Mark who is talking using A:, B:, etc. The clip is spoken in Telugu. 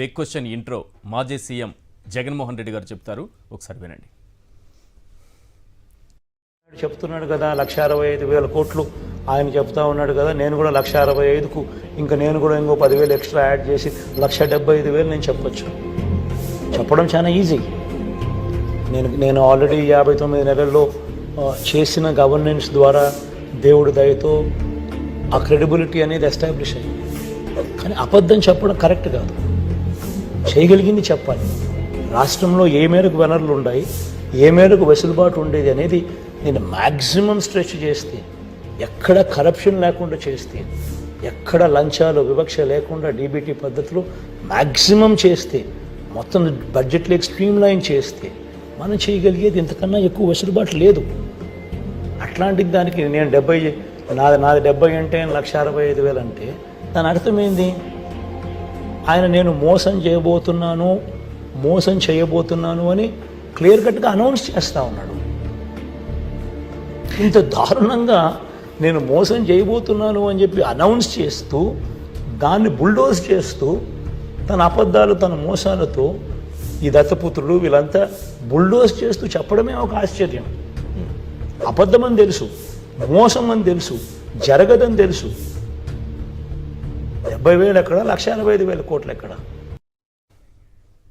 A: బిగ్ క్వశ్చన్ ఇంట్రో మాజీ సీఎం జగన్మోహన్ రెడ్డి గారు చెప్తారు, ఒకసారి వినండి.
B: చెప్తున్నాడు కదా 1,65,000 కోట్లు ఆయన చెప్తా ఉన్నాడు కదా, నేను కూడా 1,65,000కు ఇంకా నేను కూడా ఇంకో 10,000 ఎక్స్ట్రా యాడ్ చేసి 1,75,000 నేను చెప్పొచ్చు. చెప్పడం చాలా ఈజీ. నేను ఆల్రెడీ 59 నెలల్లో చేసిన గవర్నెన్స్ ద్వారా దేవుడి దయతో ఆ క్రెడిబిలిటీ అనేది ఎస్టాబ్లిష్ అయ్యింది. కానీ అబద్ధం చెప్పడం కరెక్ట్ కాదు. చేయగలిగింది చెప్పాలి. రాష్ట్రంలో ఏ మేరకు వనరులు ఉన్నాయి, ఏ మేరకు వెసులుబాటు ఉండేది అనేది నేను మ్యాక్సిమం స్ట్రెచ్ చేస్తే, ఎక్కడ కరప్షన్ లేకుండా చేస్తే, ఎక్కడ లంచాలు వివక్ష లేకుండా డీబీటీ పద్ధతిలో మ్యాక్సిమం చేస్తే, మొత్తం బడ్జెట్లో స్ట్రీమ్ లైన్ చేస్తే మనం చేయగలిగేది ఇంతకన్నా ఎక్కువ వెసులుబాటు లేదు. అట్లాంటి దానికి నేను 70 నాది 70 అంటే 1,65,000 అంటే దాని అర్థమైంది ఆయన నేను మోసం చేయబోతున్నాను అని క్లియర్ కట్గా అనౌన్స్ చేస్తూ ఉన్నాడు. ఇంత దారుణంగా నేను మోసం చేయబోతున్నాను అని చెప్పి అనౌన్స్ చేస్తూ దాన్ని బుల్డోజ్ చేస్తూ తన అబద్ధాలు తన మోసాలతో ఈ దత్తపుత్రులు వీళ్ళంతా బుల్డోజ్ చేస్తూ చెప్పడమే ఒక ఆశ్చర్యం. అబద్ధం అని తెలుసు, మోసం అని తెలుసు, జరగదని తెలుసు. 70,000 ఎక్కడ, 1,65,000 కోట్లు ఎక్కడ?